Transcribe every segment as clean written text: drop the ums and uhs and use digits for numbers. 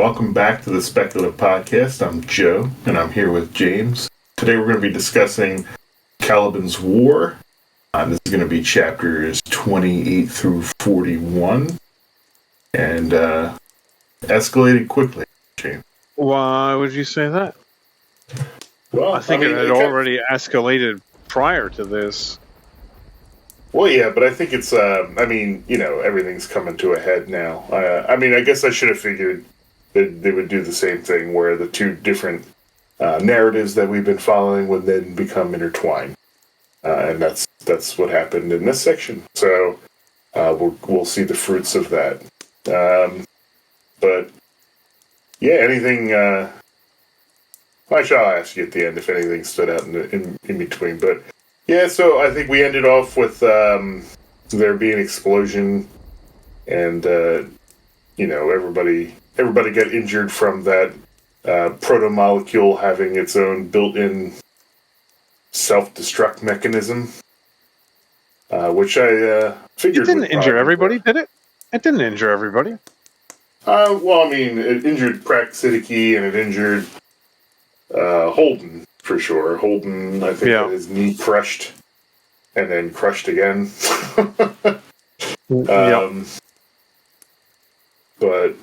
welcome back to the Speculative Podcast. I'm Joe, and I'm here with James. Today we're going to be discussing Caliban's War. This is going to be chapters 28 through 41, and escalated quickly, James. Why would you say that? Well, I think it had already escalated prior to this. Well, yeah, but I think it's, everything's coming to a head now. I guess I should have figured that they would do the same thing where the two different narratives that we've been following would then become intertwined. And that's what happened in this section. So we'll see the fruits of that. But, yeah, anything... I shall ask you at the end if anything stood out in between, but... Yeah, so I think we ended off with there being an explosion, and everybody got injured from that protomolecule having its own built-in self-destruct mechanism, which I figured. It didn't injure everybody, did it? It didn't injure everybody. It injured Prax and it injured Holden. For sure. Holden, I think, had his knee crushed and then crushed again. But,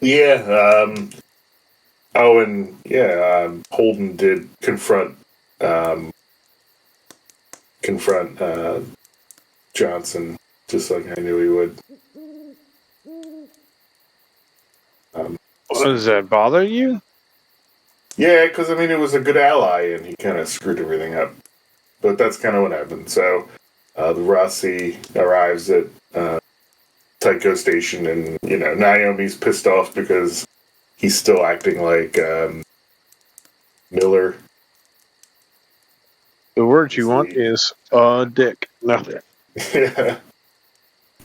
yeah. Holden did confront Johnson, just like I knew he would. Does that bother you? Yeah, because, it was a good ally, and he kind of screwed everything up. But that's kind of what happened. So, the Rossi arrives at Tycho Station, and, Naomi's pissed off because he's still acting like Miller. The word you want is dick. No.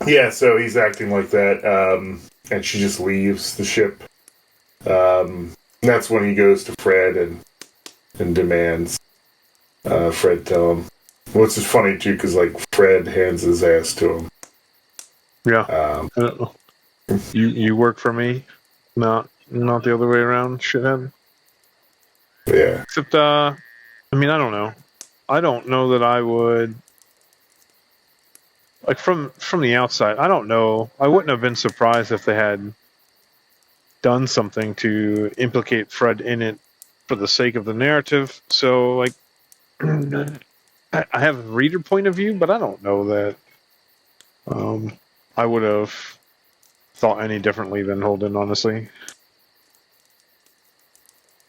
Yeah, so he's acting like that, and she just leaves the ship. That's when he goes to Fred and demands Fred tell him. Which is funny, too, because, Fred hands his ass to him. Yeah. You work for me, not the other way around, shithead. Yeah. Except, I don't know. I don't know that I would... from the outside, I don't know. I wouldn't have been surprised if they had done something to implicate Fred in it for the sake of the narrative. So, I have a reader point of view, but I don't know that I would have thought any differently than Holden, honestly.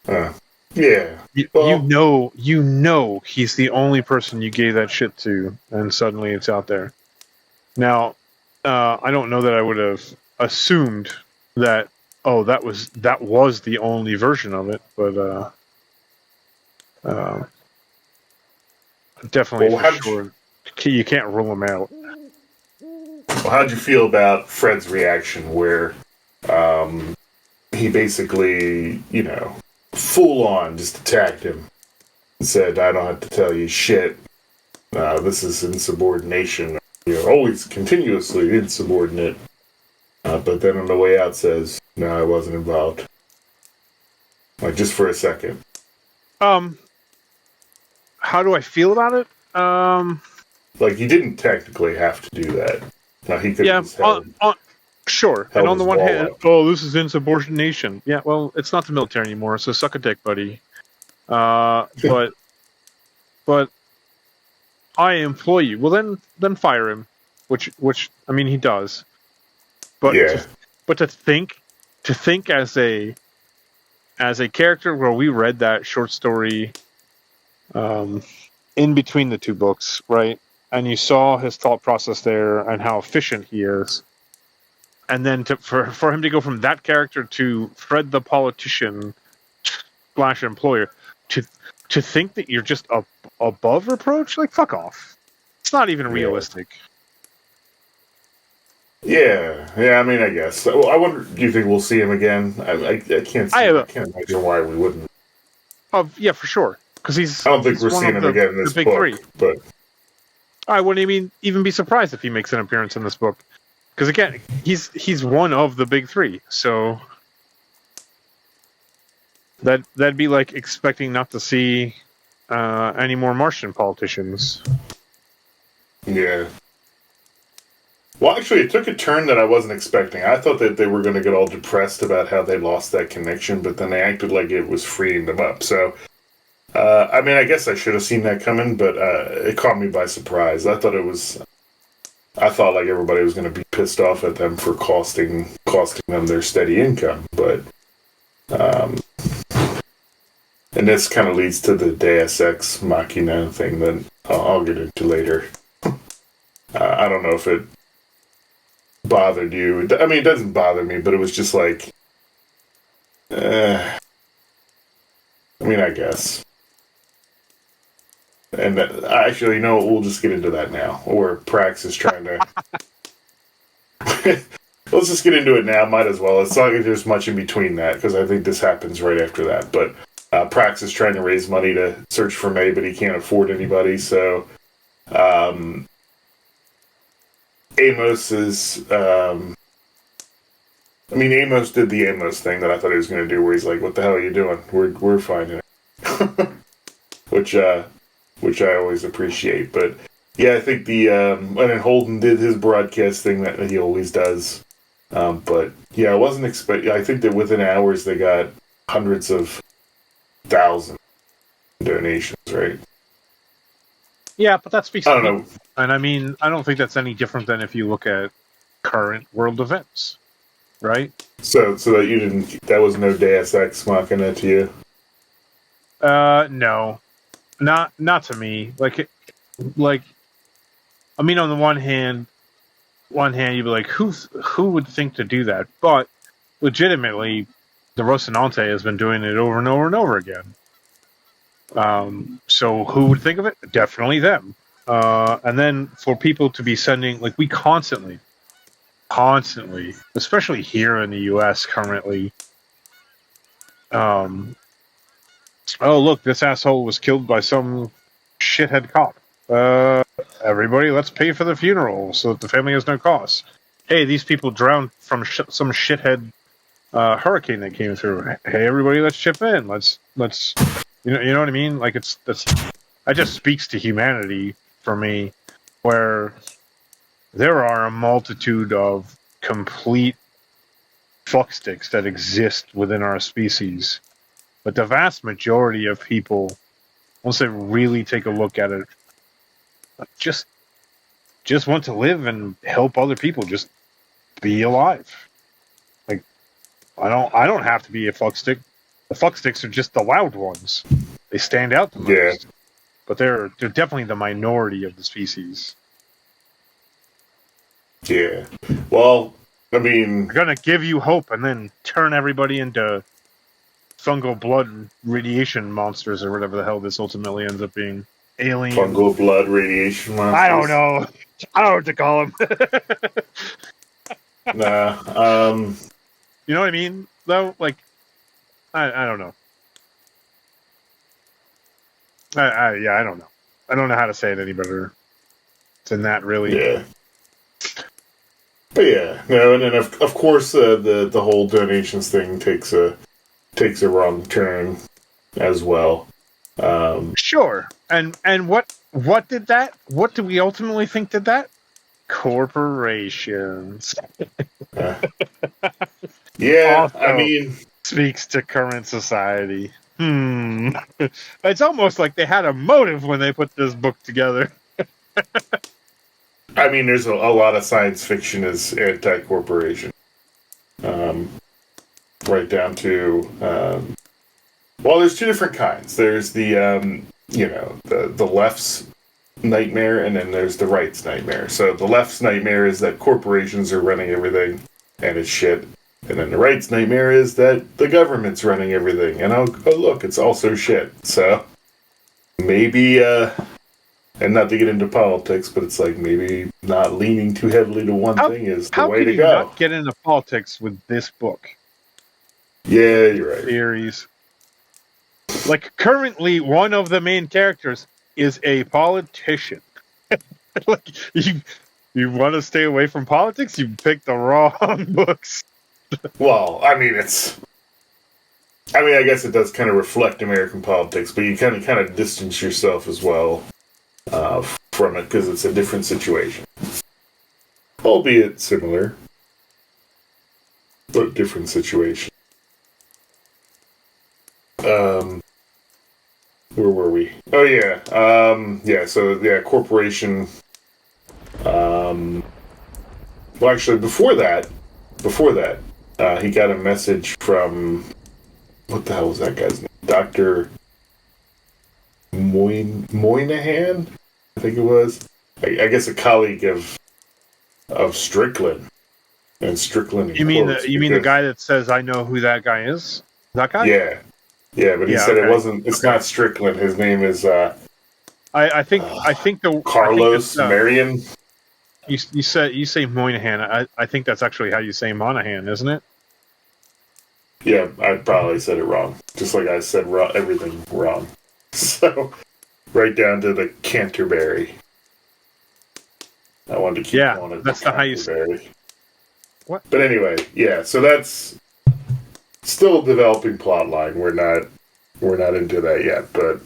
Yeah. You know he's the only person you gave that shit to, and suddenly it's out there. Now, I don't know that I would have assumed that that was the only version of it, but definitely for sure. You can't rule him out. Well, how'd you feel about Fred's reaction where he basically, full on just attacked him and said, I don't have to tell you shit. This is insubordination. You're always continuously insubordinate. But then on the way out says, no, I wasn't involved. Just for a second. How do I feel about it? You didn't technically have to do that. Now, he could have sure. And on the one hand, this is insubordination. Yeah, well, it's not the military anymore, so suck a dick, buddy. But I employ you. Well, then fire him, which he does. But yeah. To think as a character where we read that short story in between the two books, right? And you saw his thought process there and how efficient he is. And then for him to go from that character to Fred the politician / employer to think that you're just above reproach, fuck off. It's not even realistic. Yeah, I guess. Well, I wonder, do you think we'll see him again? I can't imagine why we wouldn't. Yeah, for sure. Because I don't think we're seeing him again in this book. Three. But I wouldn't even be surprised if he makes an appearance in this book. Because again, he's one of the big three. So That'd be like expecting not to see any more Martian politicians. Yeah. Well, actually, it took a turn that I wasn't expecting. I thought that they were going to get all depressed about how they lost that connection, but then they acted like it was freeing them up. So, I mean, I guess I should have seen that coming, but it caught me by surprise. I thought like everybody was going to be pissed off at them for costing them their steady income, but and this kind of leads to the Deus Ex Machina thing that I'll get into later. I don't know if it bothered you. I mean, it doesn't bother me, but it was just like, I mean, I guess. And actually, you know, we'll just get into that now. Or Prax is trying to. Let's just get into it now. Might as well. It's not like there's much in between that because I think this happens right after that. But Prax is trying to raise money to search for May, but he can't afford anybody. So Amos is. I mean, Amos did the Amos thing that I thought he was going to do, where he's like, "What the hell are you doing? We're finding it," which I always appreciate. But yeah, I think and then Holden did his broadcast thing that he always does. But yeah, I wasn't expecting. I think that within hours they got hundreds of thousands donations, right? Yeah, but that speaks. I don't know. And I mean, I don't think that's any different than if you look at current world events, right? So that you didn't. That was no Deus Ex Machina to you. No, not to me. Like, I mean, on the one hand, you'd be like, who would think to do that? But legitimately, the Rocinante has been doing it over and over and over again. So who would think of it? Definitely them. And then for people to be sending, like, we constantly, especially here in the U.S. currently, oh, look, this asshole was killed by some shithead cop. Everybody, let's pay for the funeral so that the family has no costs. Hey, these people drowned from some shithead hurricane that came through. Hey, everybody, let's chip in. Let's you know what I mean? Like, that just speaks to humanity for me, where there are a multitude of complete fucksticks that exist within our species. But the vast majority of people, once they really take a look at it, just want to live and help other people just be alive. Like, I don't have to be a fuckstick. The fucksticks are just the loud ones. They stand out the most. Yeah. But they're definitely the minority of the species. Yeah. Well, I mean, they're gonna give you hope and then turn everybody into fungal blood radiation monsters or whatever the hell this ultimately ends up being. Alien. Fungal blood radiation monsters. I don't know. I don't know what to call them. Nah. You know what I mean? Though, like, I don't know. Yeah, I don't know. I don't know how to say it any better than that, really. Yeah. But yeah, no, and then of course the whole donations thing takes a wrong turn as well. Sure. And what did that? What do we ultimately think did that? Corporations. Yeah, also I mean, speaks to current society. It's almost like they had a motive when they put this book together. I mean, there's a lot of science fiction is anti-corporation. Right down to, well, there's two different kinds. There's the, the left's nightmare, and then there's the right's nightmare. So the left's nightmare is that corporations are running everything, and it's shit. And then the right's nightmare is that the government's running everything, and oh look, it's also shit. So maybe, and not to get into politics, but it's like maybe not leaning too heavily to one thing is the way to go. How can you not get into politics with this book? Yeah, you're right. Theories. Like, currently, one of the main characters is a politician. Like, you want to stay away from politics? You picked the wrong books. Well, I mean, it's I mean, I guess it does kind of reflect American politics, but you kind of distance yourself as well from it because it's a different situation, albeit similar, but different situation. Where were we? Oh yeah, So yeah, corporation. Well, actually, before that, he got a message from what the hell was that guy's name? Dr. Moynihan, I think it was. I guess a colleague of Strickland, and Strickland. You mean the guy that says I know who that guy is? That guy? Yeah, but he said it wasn't. It's not Strickland. His name is. I think Carlos Marion. You say Moynihan. I think that's actually how you say Monahan, isn't it? Yeah, I probably said it wrong. Just like I said everything wrong. So, right down to the Canterbury. I wanted to keep calling it that's not how you say it. What? But anyway, yeah. So that's still a developing plot line. We're not into that yet, but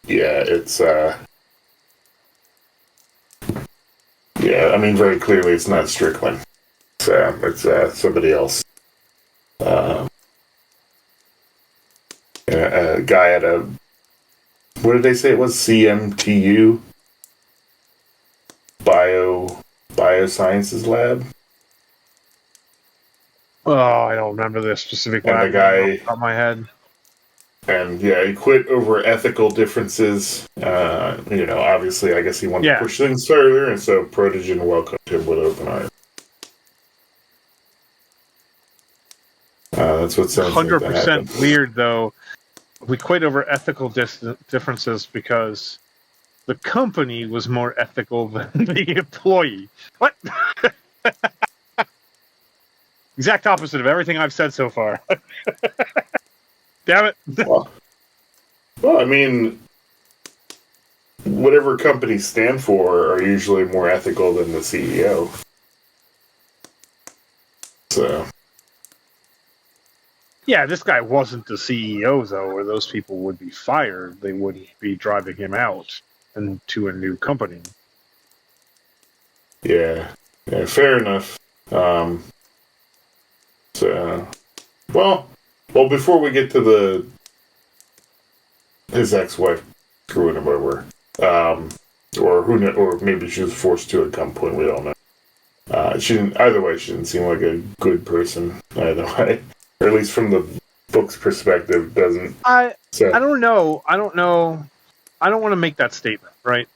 it's I mean, very clearly it's not Strickland. It's somebody else. A guy at a, what did they say it was? CMTU Biosciences Lab. Oh, I don't remember this specific and the guy off my head. And he quit over ethical differences. Obviously, I guess he wanted to push things further, and so Protogen welcomed him with open arms. That's what sounds 100% weird, though. We quit over ethical differences because the company was more ethical than the employee. What? Exact opposite of everything I've said so far. Damn it. Well, I mean, whatever companies stand for are usually more ethical than the CEO. So. Yeah, this guy wasn't the CEO, though, or those people would be fired. They wouldn't be driving him out and to a new company. Yeah, fair enough. Well, before we get to his ex-wife screwing him over, or maybe she was forced to at some point. We don't know. She didn't seem like a good person either way. Or at least from the book's perspective, doesn't. I don't know. I don't want to make that statement, right?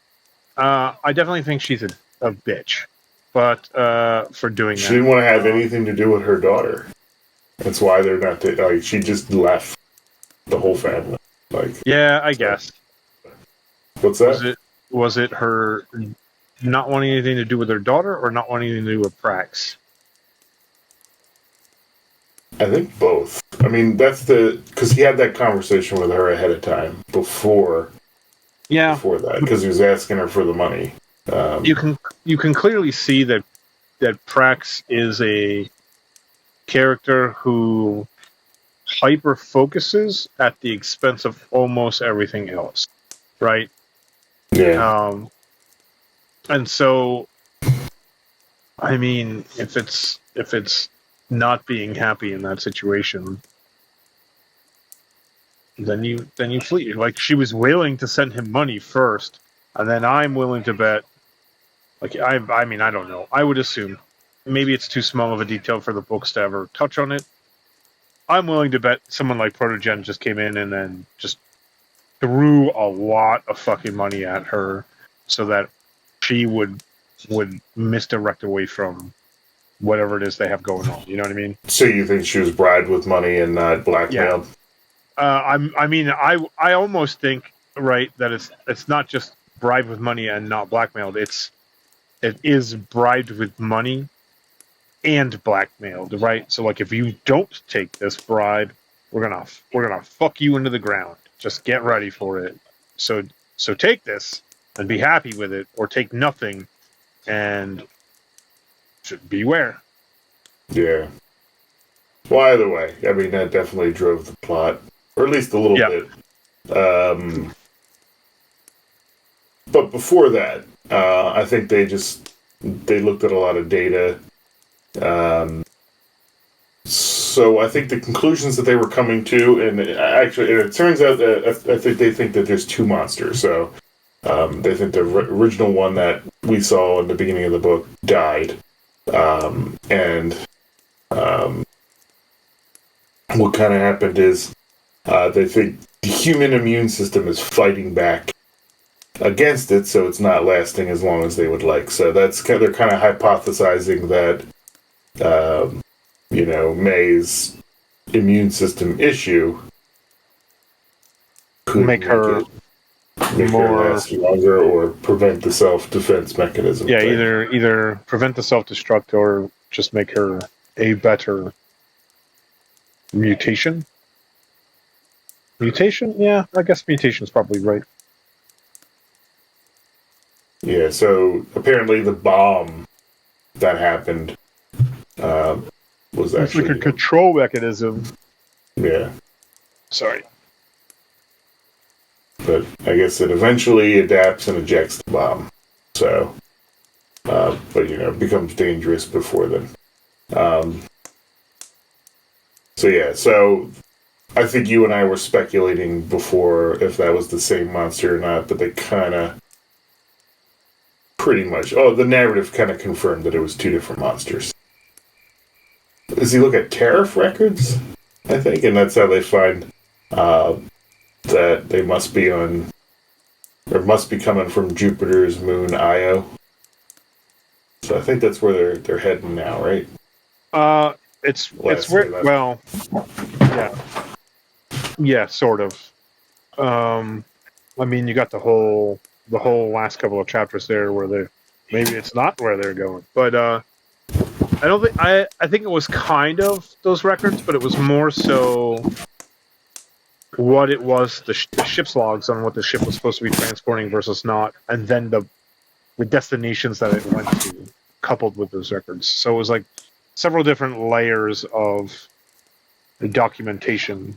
I definitely think she's a bitch, but for doing that, she didn't want to have anything to do with her daughter. That's why they're not. She just left the whole family. I guess. What's that? Was it her not wanting anything to do with her daughter, or not wanting anything to do with Prax? I think both. I mean, because he had that conversation with her ahead of time before that, because he was asking her for the money. You can clearly see that Prax is a character who hyper focuses at the expense of almost everything else, right? Yeah. And so, I mean, if it's not being happy in that situation, then you flee. Like, she was willing to send him money first, and then I'm willing to bet. Like, I mean, I don't know. I would assume maybe it's too small of a detail for the books to ever touch on it. I'm willing to bet someone like Protogen just came in and then just threw a lot of fucking money at her so that she would misdirect away from whatever it is they have going on. You know what I mean? So you think she was bribed with money and not blackmailed? Yeah. I almost think, right, that it's not just bribed with money and not blackmailed. It is bribed with money and blackmailed, right? So, like, if you don't take this bribe, we're gonna fuck you into the ground. Just get ready for it. So take this and be happy with it, or take nothing and should beware. Yeah. Well, either way, I mean, that definitely drove the plot, or at least a little Yeah. bit. But before that, I think they looked at a lot of data. Um, so I think the conclusions that they were coming to, and actually, it turns out that I think they think that there's two monsters. So they think the original one that we saw in the beginning of the book died, and what kind of happened is they think the human immune system is fighting back against it, so it's not lasting as long as they would like. So they're kind of hypothesizing that May's immune system issue could Make her make her more last longer or prevent the self-defense mechanism. yeah, thing. either prevent the self-destruct or just make her a better mutation. Mutation? Yeah, I guess mutation is probably right. Yeah, so apparently the bomb that happened was It's like actually a control mechanism. yeah. Sorry. But I guess it eventually adapts and ejects the bomb. So, but it becomes dangerous before then. So I think you and I were speculating before if that was the same monster or not, but they kind of pretty much. Oh, the narrative kind of confirmed that it was two different monsters. Does he look at tariff records? I think, and that's how they find that they must be on, or must be coming from Jupiter's moon Io. So I think that's where they're heading now, right? It's where yeah, sort of. I mean, you got the whole last couple of chapters there where maybe it's not where they're going, but I don't think I think it was kind of those records, but it was more so what it was the ship's logs on what the ship was supposed to be transporting versus not, and then the destinations that it went to coupled with those records. So it was like several different layers of documentation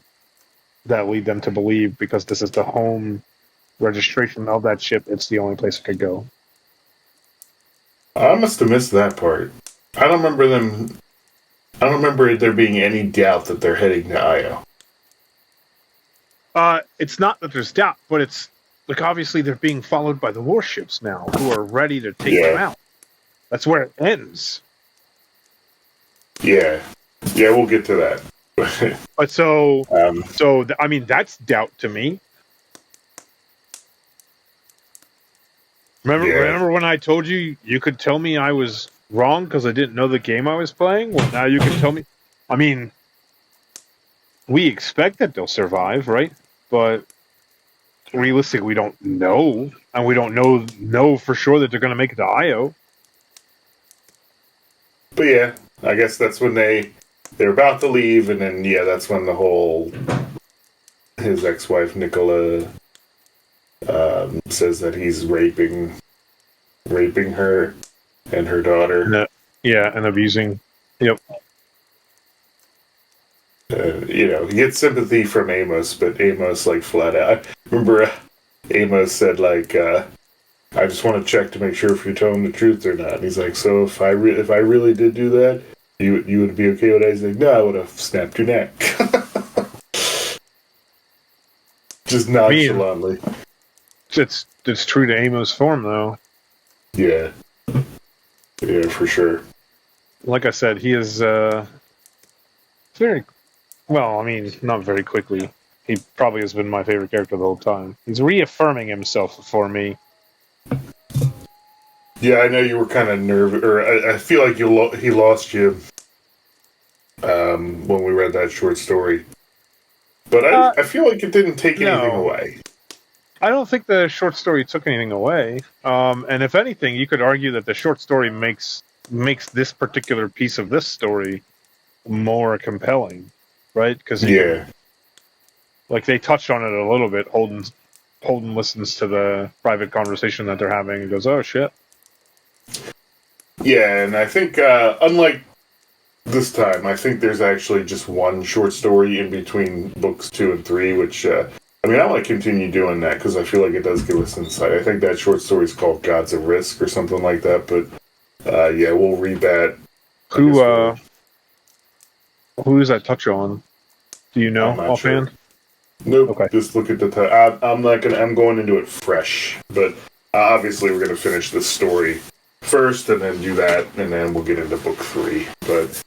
that lead them to believe, because this is the home registration of that ship, it's the only place it could go. I must have missed that part. I don't remember there being any doubt that they're heading to Io. It's not that there's doubt, but it's like obviously they're being followed by the warships now, who are ready to take them out. That's where it ends. Yeah, we'll get to that. But I mean, that's doubt to me. Remember when I told you could tell me I was wrong because I didn't know the game I was playing? Well, now you can tell me. I mean, we expect that they'll survive, right? But realistically, we don't know, and we don't know for sure that they're going to make it to Io. But yeah, I guess that's when they're about to leave, and then that's when the whole his ex-wife Nicola says that he's raping her and her daughter. And abusing. Yep. He gets sympathy from Amos, but Amos flat out. I remember Amos said I just want to check to make sure if you're telling the truth or not. And he's like, so if I really did do that, you would be okay with it? He's like, no, I would have snapped your neck. Just nonchalantly. It's true to Amos' form, though. Yeah, for sure. Like I said, he is very well. I mean, not very quickly. He probably has been my favorite character the whole time. He's reaffirming himself for me. Yeah, I know you were kind of nervous, or I feel like he lost you when we read that short story. But I feel like it didn't take anything away. I don't think the short story took anything away. And if anything, you could argue that the short story makes this particular piece of this story more compelling, right? Because they touched on it a little bit. Holden listens to the private conversation that they're having and goes, "Oh shit." Yeah, and I think unlike this time. I think there's actually just one short story in between books 2 and 3, which, I want to continue doing that because I feel like it does give us insight. I think that short story is called Gods of Risk or something like that, but, we'll read that. Who does that touch on? Do you know offhand? Sure. Nope. Okay. Just look at the I'm going into it fresh, but obviously we're gonna finish this story first, and then do that, and then we'll get into book 3. But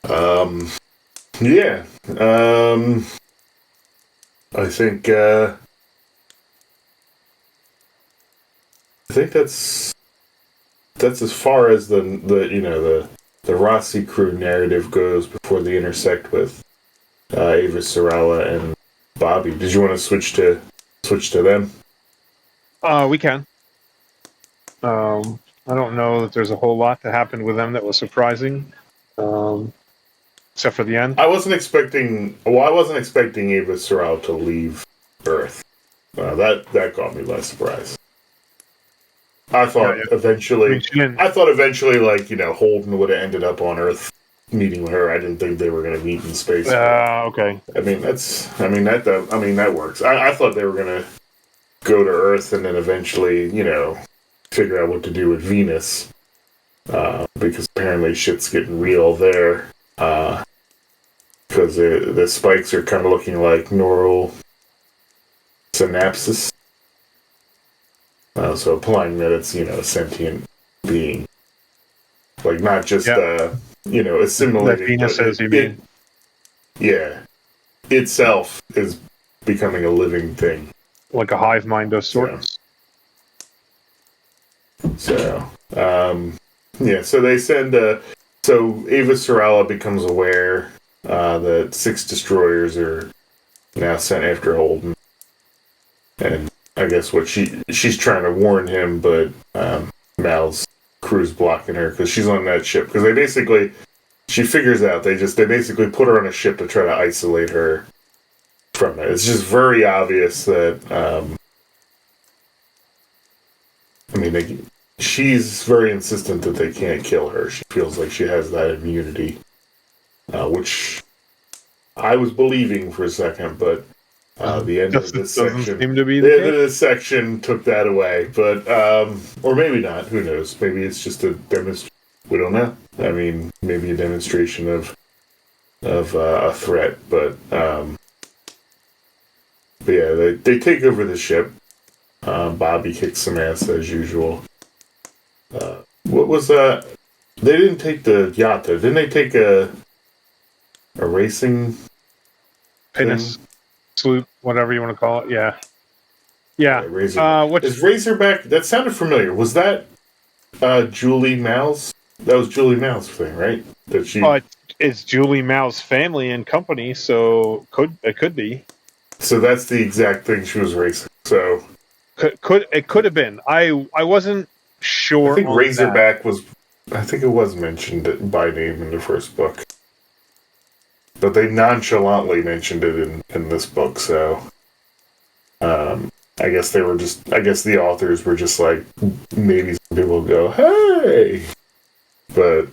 I think that's as far as the Rossi crew narrative goes before they intersect with Avasarala and Bobbie. Did you want to switch to them? We can. I don't know that there's a whole lot that happened with them that was surprising, except for the end. I wasn't expecting Avasarala to leave Earth. That caught me by surprise. I thought eventually, Holden would have ended up on Earth meeting with her. I didn't think they were going to meet in space. Okay. That works. I thought they were going to go to Earth and then eventually, figure out what to do with Venus. Because apparently shit's getting real there. Because the spikes are kind of looking like neural synapses. So applying that it's, a sentient being. Like, not just, assimilating. That Venus is, you mean? Yeah. Itself is becoming a living thing. Like a hive mind of sorts. So they send so Avasarala becomes aware that 6 destroyers are now sent after Holden. And I guess she's trying to warn him, but Mal's crew's blocking her because she's on that ship. Because she figures out they basically put her on a ship to try to isolate her from it. It's just very obvious that she's very insistent that they can't kill her. She feels like she has that immunity, which I was believing for a second, but the end of this section, seem to be the end of this section took that away. But or maybe not. Who knows? Maybe it's just a demonstration. We don't know. Maybe a demonstration of a threat. But they take over the ship. Bobbie kicks some ass as usual. What was that? They didn't take the yacht, though. Didn't they take a racing pinnace, sloop, whatever you want to call it? Yeah. Is Razorback? That sounded familiar. Was that Julie Mal's? That was Julie Mal's thing, right? That she. It's Julie Mal's family and company, so it could be. So that's the exact thing she was racing. So it could have been. I wasn't sure. I think Razorback was. I think it was mentioned by name in the first book, but they nonchalantly mentioned it in this book. So, I guess the authors were just like, maybe some people go, hey, but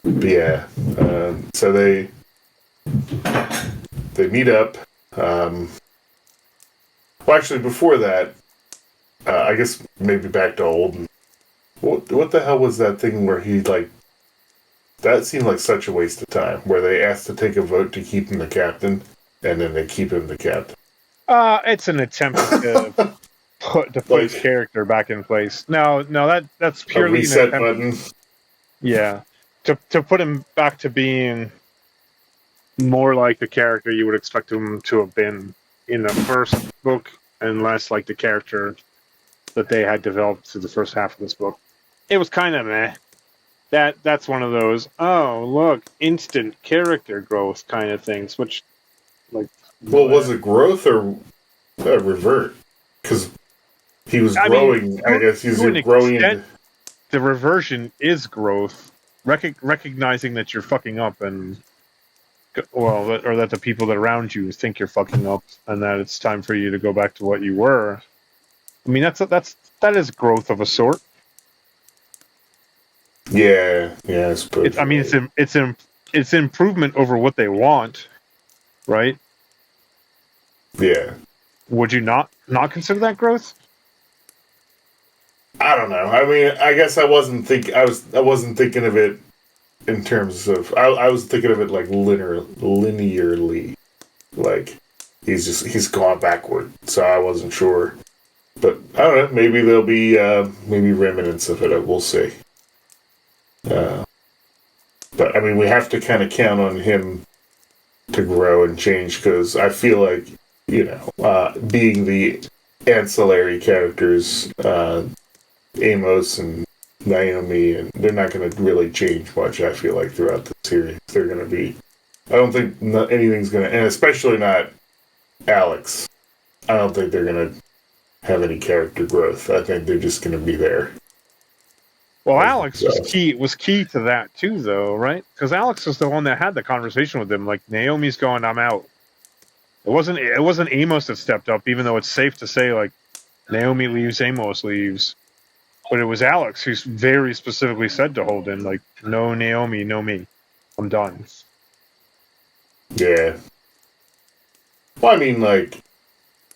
yeah. So they meet up. Well, actually, before that, I guess maybe back to Holden. What the hell was that thing where he, that seemed like such a waste of time, where they asked to take a vote to keep him the captain, and then they keep him the captain? It's an attempt to put his character back in place. No, that's purely a reset button. Yeah, to put him back to being more like the character you would expect him to have been in the first book, and less like the character that they had developed through the first half of this book. It was kind of meh. That's one of those, oh, look, instant character growth kind of things, which, was it growth or revert? Because he was growing, I guess he was growing. The reversion is growth, recognizing that you're fucking up, and, or that the people that are around you think you're fucking up, and that it's time for you to go back to what you were. That is growth of a sort. Yeah, I suppose. It's improvement over what they want, right? Yeah. Would you not consider that growth? I don't know. I mean, I guess I wasn't thinking of it in terms of. I was thinking of it like linearly, like he's gone backward. So I wasn't sure, but I don't know. Maybe there'll be maybe remnants of it. We'll see. But I mean, we have to kind of count on him to grow and change because I feel like being the ancillary characters, Amos and Naomi, and they're not going to really change much. I feel like throughout the series, they're going to be. I don't think anything's going to, and especially not Alex. I don't think they're going to have any character growth. I think they're just going to be there. Well, Alex was key to that too, though, right? Because Alex was the one that had the conversation with him. Like, Naomi's going, "I'm out." It wasn't Amos that stepped up, even though it's safe to say like Naomi leaves, Amos leaves. But it was Alex who very specifically said to Holden, like, "No Naomi, no me. I'm done." Yeah. Well, I mean, like,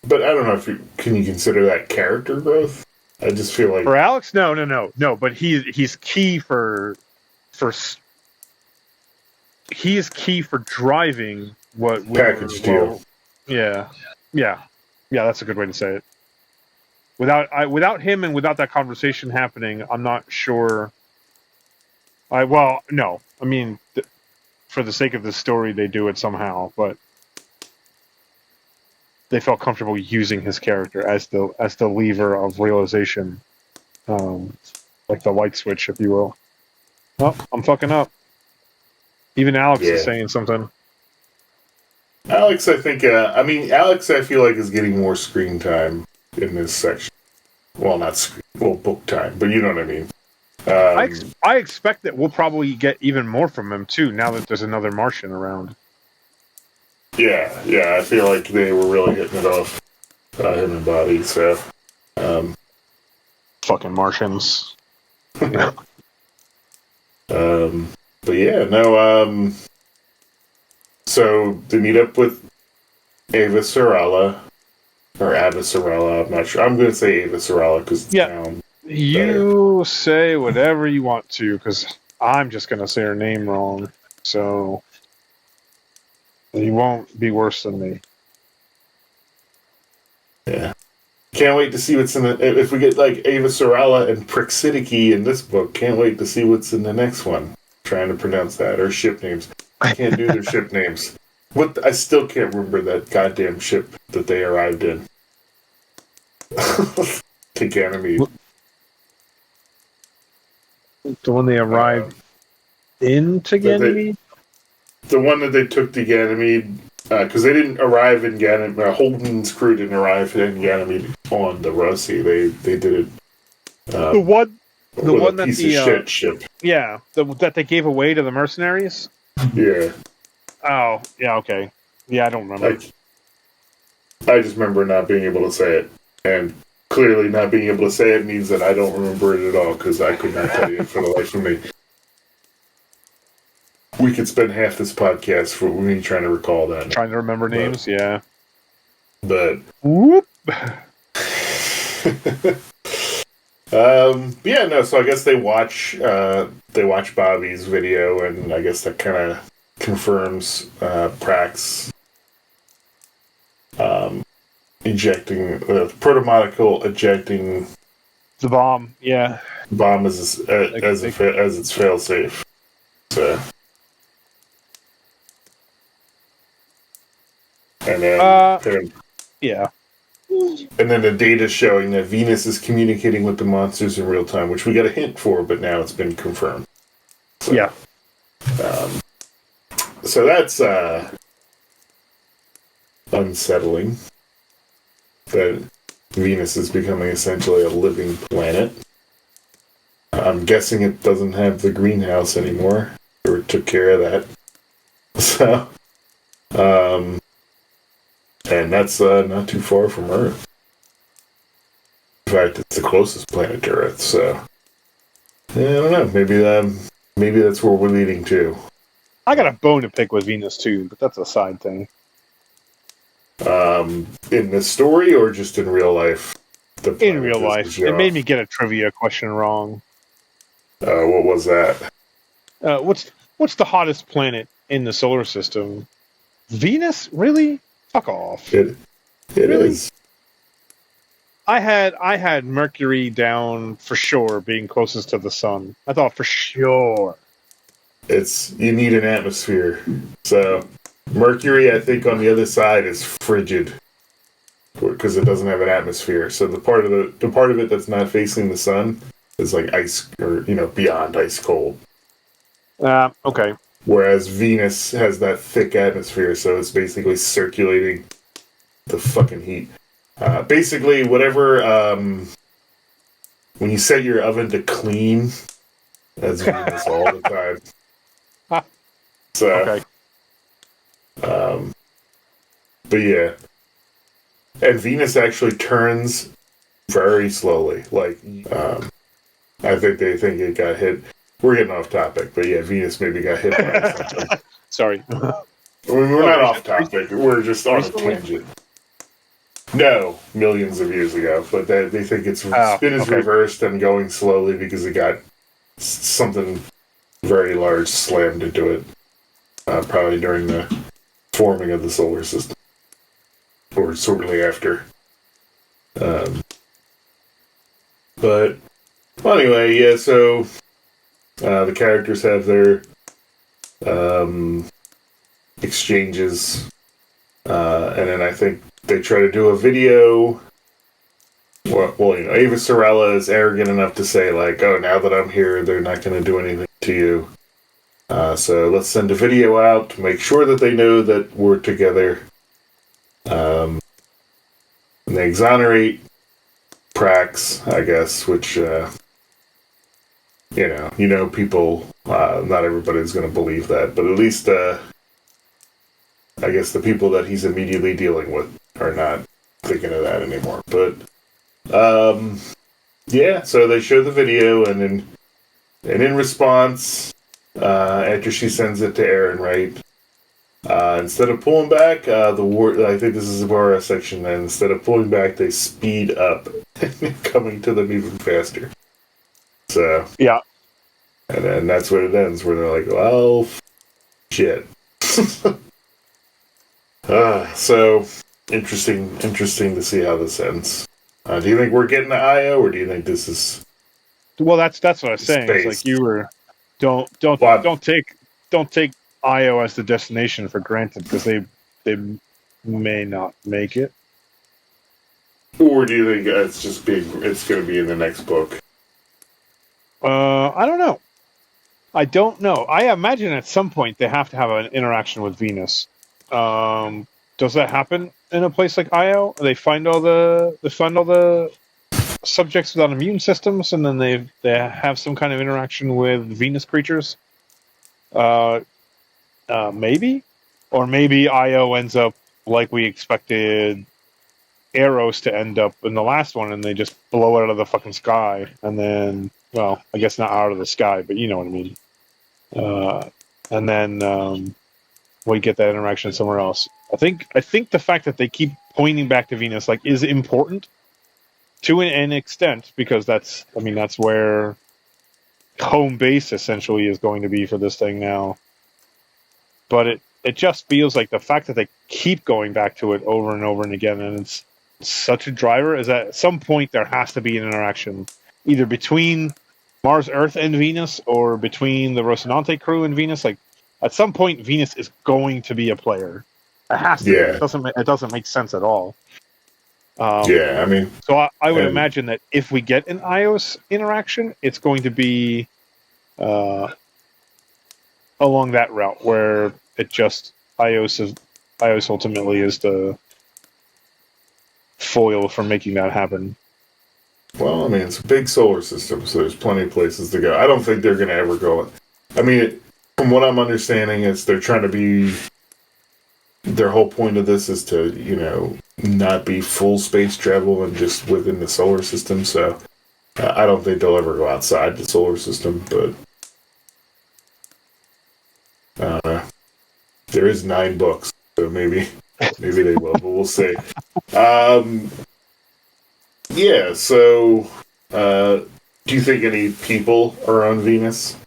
but I don't know if can you consider that character growth? I just feel like for Alex, no. But he's key for he is key for driving what package deal. Yeah. That's a good way to say it. Without him and without that conversation happening, I'm not sure. No. I mean, for the sake of the story, they do it somehow, but they felt comfortable using his character as the lever of realization, like the light switch, if you will. Oh, I'm fucking up. Even Alex is saying something. Alex, I think. Alex, I feel like is getting more screen time in this section. Well, not book time, but you know what I mean. I expect that we'll probably get even more from him too. Now that there's another Martian around. Yeah. I feel like they were really hitting it off, him and Bobbie. So, fucking Martians. Yeah. But yeah, no. So they meet up with Avasarala. Or Avasarala, I'm not sure. I'm going to say Avasarala because you say whatever you want to, because I'm just going to say her name wrong. So you won't be worse than me. Yeah. Can't wait to see what's in the... If we get like Avasarala and Praxidiki in this book, can't wait to see what's in the next one. Trying to pronounce that. Or ship names. I can't do their ship names. I still can't remember that goddamn ship that they arrived in. To Ganymede. The one they arrived into Ganymede? The one that they took to Ganymede, because they didn't arrive in Ganymede. Holden's crew didn't arrive in Ganymede on the Rossi. They did it. The one that piece of shit ship. Yeah, that they gave away to the mercenaries. Yeah. Oh, yeah. Okay. Yeah, I don't remember. I just remember not being able to say it, and clearly not being able to say it means that I don't remember it at all because I could not tell you it for the life of me. We could spend half this podcast for me trying to recall that. Trying to remember names, yeah. But whoop. Yeah, no. So I guess they watch Bobbie's video, and I guess that kind of confirms Prax ejecting the protomolecule, ejecting the bomb. Yeah, bomb as its failsafe. So, and then yeah. And then the data showing that Venus is communicating with the monsters in real time, which we got a hint for, but now it's been confirmed. So, yeah. So that's unsettling. That Venus is becoming essentially a living planet. I'm guessing it doesn't have the greenhouse anymore, or took care of that. So, and that's not too far from Earth. In fact, it's the closest planet to Earth, so I don't know. Maybe that's where we're leading to. I got a bone to pick with Venus too, but that's a side thing. In the story or just in real life? In real life, it made me get a trivia question wrong. What was that? What's the hottest planet in the solar system? Venus? Really? Fuck off. It really? is. I had Mercury down for sure, being closest to the sun. I thought for sure. You need an atmosphere. So Mercury, I think, on the other side is frigid because it doesn't have an atmosphere. So the part of it that's not facing the sun is like ice, or beyond ice cold. Okay. Whereas Venus has that thick atmosphere, so it's basically circulating the fucking heat. Basically, whatever. When you set your oven to clean, that's Venus all the time. So, okay. But yeah, and Venus actually turns very slowly. Like, I think they think it got hit. We're getting off topic, but yeah, Venus maybe got hit by something. Sorry. We're not off topic. We're just on a tangent. No, millions of years ago, but they think its spin is reversed and going slowly because it got something very large slammed into it, probably during the forming of the solar system, or shortly after. But well, anyway, yeah. So the characters have their exchanges, and then I think they try to do a video. Well, Avasarala is arrogant enough to say, like, oh, now that I'm here, they're not going to do anything to you. So let's send a video out to make sure that they know that we're together. And they exonerate Prax, I guess, which, people, not everybody's going to believe that, but at least, I guess the people that he's immediately dealing with are not thinking of that anymore. But, yeah, so they show the video, and in response, after she sends it to Aaron, right, instead of pulling back, I think this is where our section ends. Instead of pulling back, they speed up, coming to them even faster. So yeah, and then that's where it ends, where they're like, "Well, shit." So interesting to see how this ends. Do you think we're getting to Io, or do you think this is? Well, that's what I was saying. It's like you were don't take Io as the destination for granted, because they may not make it. Or do you think it's going to be in the next book? I don't know. I imagine at some point they have to have an interaction with Venus. Does that happen in a place like Io? They find all the subjects without immune systems, and then they have some kind of interaction with Venus creatures. Maybe, or maybe Io ends up like we expected Eros to end up in the last one, and they just blow it out of the fucking sky, and then, well, I guess not out of the sky, but you know what I mean. And then we get that interaction somewhere else. I think the fact that they keep pointing back to Venus is important to an extent, because that's where home base essentially is going to be for this thing now. But it just feels like the fact that they keep going back to it over and over and again, and it's such a driver, is that at some point there has to be an interaction, either between Mars, Earth, and Venus, or between the Rocinante crew and Venus. Like, at some point, Venus is going to be a player. It has to. Yeah. It doesn't make sense at all. Yeah, I mean. So I would imagine that if we get an Ios interaction, it's going to be along that route, where it just Ios ultimately is the foil for making that happen. Well, I mean, it's a big solar system, so there's plenty of places to go. I don't think they're going to ever go. I mean, from what I'm understanding, is they're trying to be. Their whole point of this is to, not be full space travel and just within the solar system. So I don't think they'll ever go outside the solar system, but there is 9 books, so maybe they will, but we'll see. Yeah. So, do you think any people are on Venus?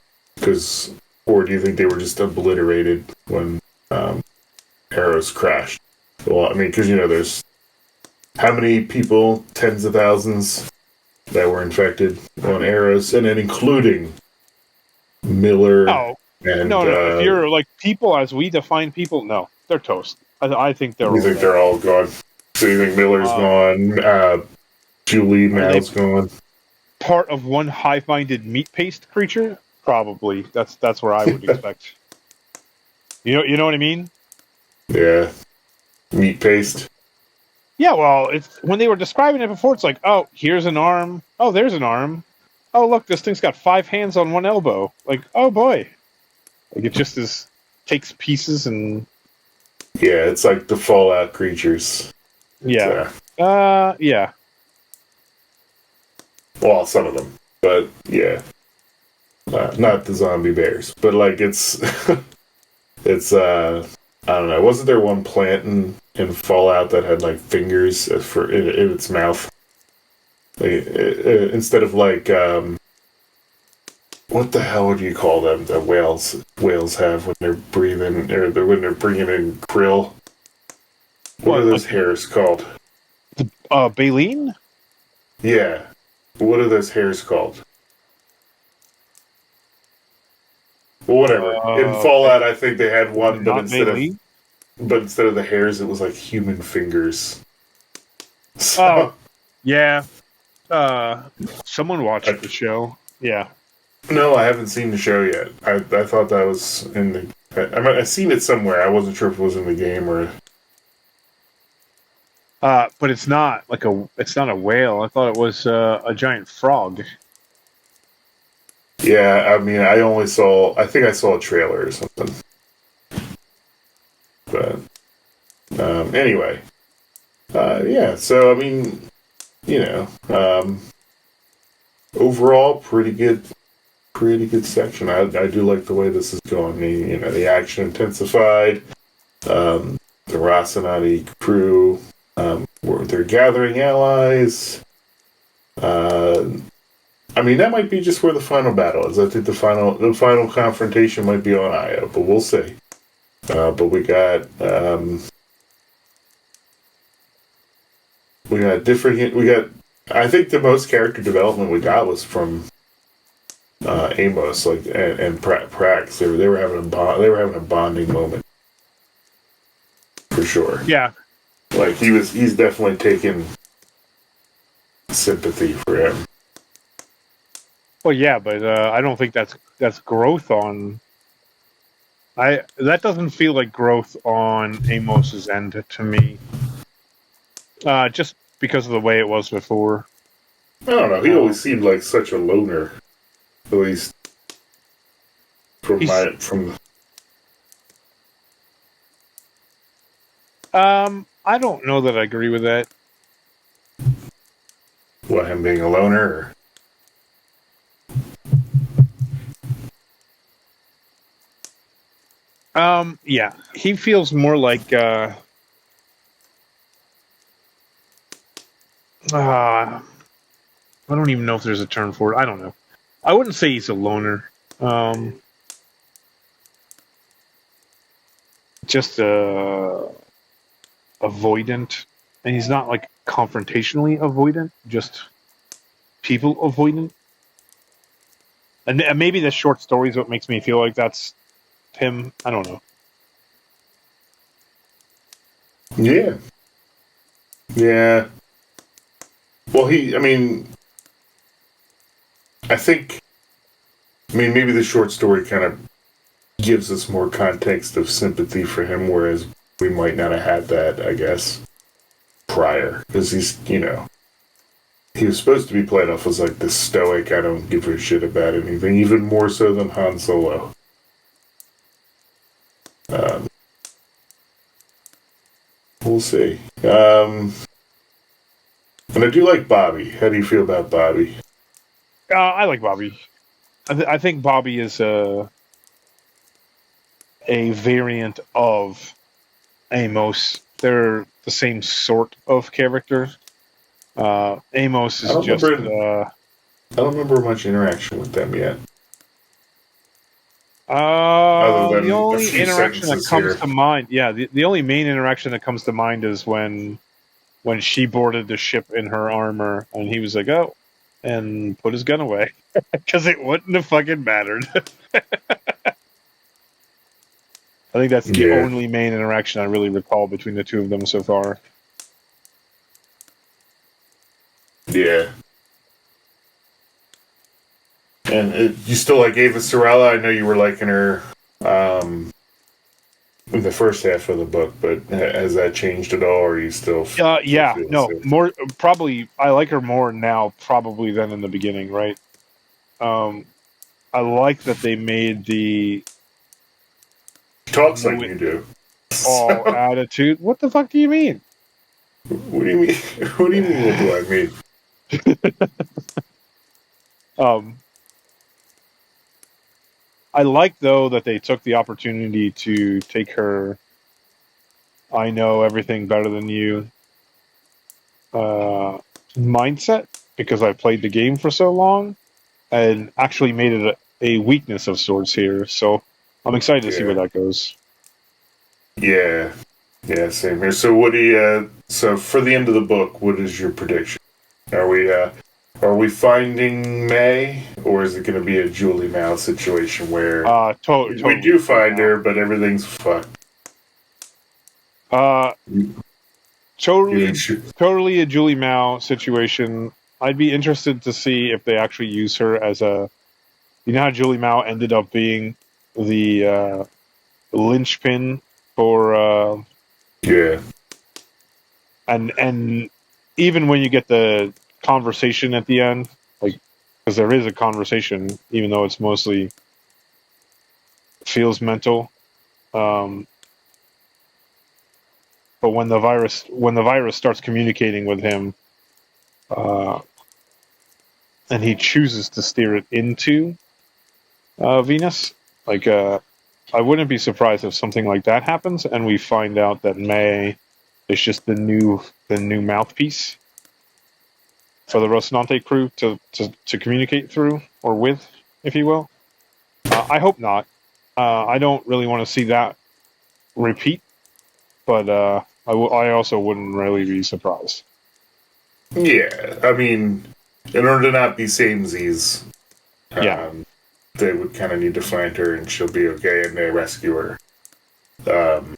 Or do you think they were just obliterated when Eros crashed? Well, I mean, because there's how many people? Tens of thousands that were infected on Eros, and then including Miller. No, and no. If you're like people as we define people, no, they're toast. I think they're. You think they're all gone? So you think Miller's gone? Julie Mal's gone. Part of one hive-minded meat paste creature? Probably. That's where I would expect. You know what I mean? Yeah. Meat paste. Yeah, well, it's when they were describing it before, it's like, oh, here's an arm. Oh, there's an arm. Oh, look, this thing's got 5 hands on one elbow. Like, oh boy. Like it just takes pieces and Yeah, it's like the Fallout creatures. yeah. Yeah. Well, some of them, but yeah, not the zombie bears. But like it's I don't know. Wasn't there one plant in Fallout that had like fingers for in its mouth? Like, instead of like what the hell would you call them? That whales have when they're breathing or when they're bringing in krill. What are those hairs called? Baleen? Yeah. What are those hairs called? Well, whatever. In Fallout, I think they had one, but instead of the hairs, it was like human fingers. So, yeah. Someone watched the show. Yeah. No, I haven't seen the show yet. I thought that was in the. I've seen it somewhere. I wasn't sure if it was in the game or. But it's not it's not a whale. I thought it was a giant frog. Yeah, I mean, I think I saw a trailer or something. But, anyway. Yeah, so, I mean, overall, pretty good section. I do like the way this is going. The action intensified. The Rocinante crew, they're gathering allies. I mean, that might be just where the final battle is. I think the final confrontation might be on Io, but we'll see. But we got I think the most character development we got was from Amos, and Prax. They were having a bonding moment for sure. Yeah, like he's definitely taken sympathy for him. Well, yeah, but I don't think that's growth on. That doesn't feel like growth on Amos's end to me. Just because of the way it was before. I don't know. He always seemed like such a loner, at least from. I don't know that I agree with that. What, him being a loner? Or? Yeah, he feels more like I don't even know if there's a term for it. I don't know. I wouldn't say he's a loner. Just avoidant, and he's not like confrontationally avoidant, just people avoidant. And maybe the short story is what makes me feel like that's him. I don't know. Yeah. Well, I think, maybe the short story kind of gives us more context of sympathy for him, whereas we might not have had that, I guess, prior. Because he's, he was supposed to be played off as like the stoic, I don't give a shit about anything, even more so than Han Solo. We'll see. And I do like Bobbie. How do you feel about Bobbie? I like Bobbie. I think Bobbie is a variant of Amos. They're the same sort of character. Amos I is don't just remember. I don't remember much interaction with them yet, other the than a only few interaction that sentences comes here. to mind, yeah, the only main interaction that comes to mind is when she boarded the ship in her armor, and he was like, "Oh," and put his gun away because it wouldn't have fucking mattered. I think that's the Yeah, only main interaction I really recall between the two of them so far. yeah. And you still like Avasarala? I know you were liking her in the first half of the book, but has that changed at all, or are you still Yeah, feel the no, same? more probably. I like her more now, probably than in the beginning, right? Um, I like that they made the She talks like know-it-all you do. So, attitude. What the fuck do you mean? what do you mean? What do you mean? What do I mean? Um, I like though that they took the opportunity to take her "I know everything better than you" uh, mindset because I've played the game for so long, and actually made it a weakness of sorts here. So I'm excited to see where Yeah, that goes. yeah, yeah. Same here. So, what do you? So, for the end of the book, what is your prediction? Are we? Are we finding May, or is it going to be a Julie Mao situation where we Totally do Julie find Mao. her, but everything's fucked? Uh, You think totally, she? totally a Julie Mao situation. I'd be interested to see if they actually use her as a. You know how Julie Mao ended up being the linchpin for, Yeah, and even when you get the conversation at the end, like because there is a conversation, even though it's mostly feels mental. Um, but when the virus starts communicating with him, uh, and he chooses to steer it into Venus, like I wouldn't be surprised if something like that happens, and we find out that May is just the new mouthpiece for the Rocinante crew to communicate through or with, if you will. I hope not. I don't really want to see that repeat, but I also wouldn't really be surprised. yeah. I mean, in order to not be samesies, Yeah, um, they would kind of need to find her, and she'll be okay, and they rescue her. Um,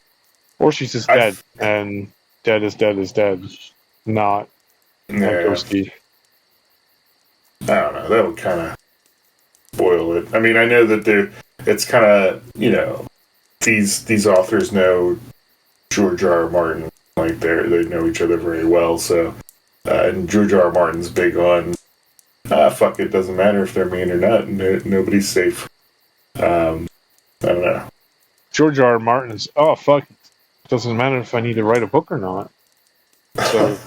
or she's just I dead, and dead is dead is dead, not yeah, ghosty. I don't know. That would kind of spoil it. I mean, I know that it's kind of these authors know George R. R. Martin, like they know each other very well. So, and George R. R. Martin's big on fuck it, doesn't matter if they're mean or not. Nobody's safe. I don't know. George R. R. Martin is, oh fuck, it doesn't matter if I need to write a book or not. So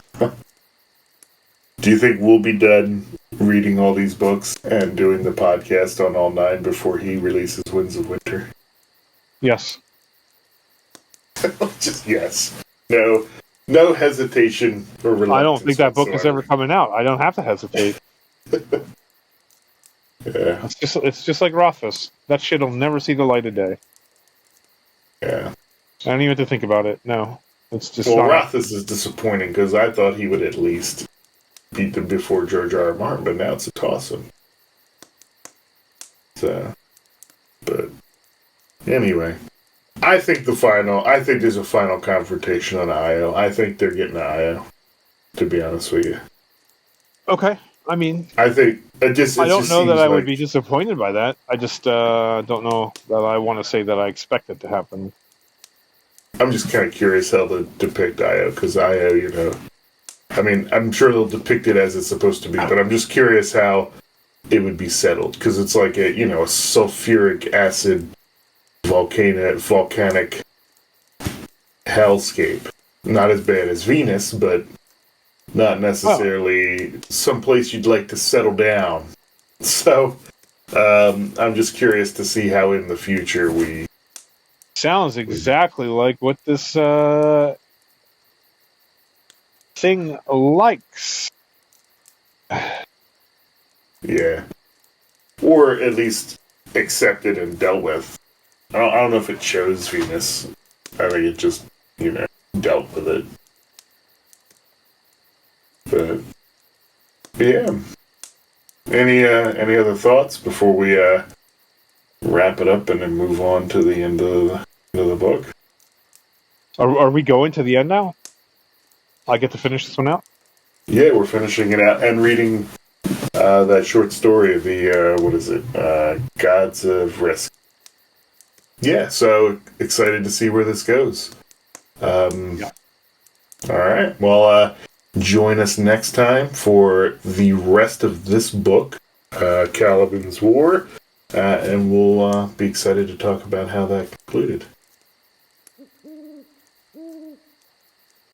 Do you think we'll be done reading all these books and doing the podcast on all nine before he releases Winds of Winter? yes, Just yes. No, no hesitation or I don't think reluctance that book is ever whatsoever. coming out. I don't have to hesitate. Yeah, It's just like Rothfuss. That shit'll never see the light of day. yeah. I don't even have to think about it. No, it's just Well, not Rothfuss happening. is disappointing because I thought he would at least beat them before George R. R. Martin, but now it's a toss-up. So, but anyway, I think there's a final confrontation on Io. I think they're getting Io. To be honest with you, Okay, I mean, I think it just I don't know that seems I would be like disappointed by that. I just don't know that I want to say that I expect it to happen. I'm just kind of curious how they depict Io because Io, I mean, I'm sure they'll depict it as it's supposed to be, but I'm just curious how it would be settled because it's like a sulfuric acid volcanic hellscape. Not as bad as Venus, but not Oh, necessarily someplace you'd like to settle down. So I'm just curious to see how in the future we. Sounds exactly like what this thing likes. Yeah. Or at least accepted and dealt with. I don't know if it chose Venus. I think it just, dealt with it. But yeah. Any other thoughts before we wrap it up and then move on to the end of the book? Are we going to the end now? I get to finish this one out? Yeah, we're finishing it out and reading that short story of the what is it? Gods of Risk. Yeah, so excited to see where this goes. Yeah. All right. Well, join us next time for the rest of this book, Caliban's War, and we'll be excited to talk about how that concluded.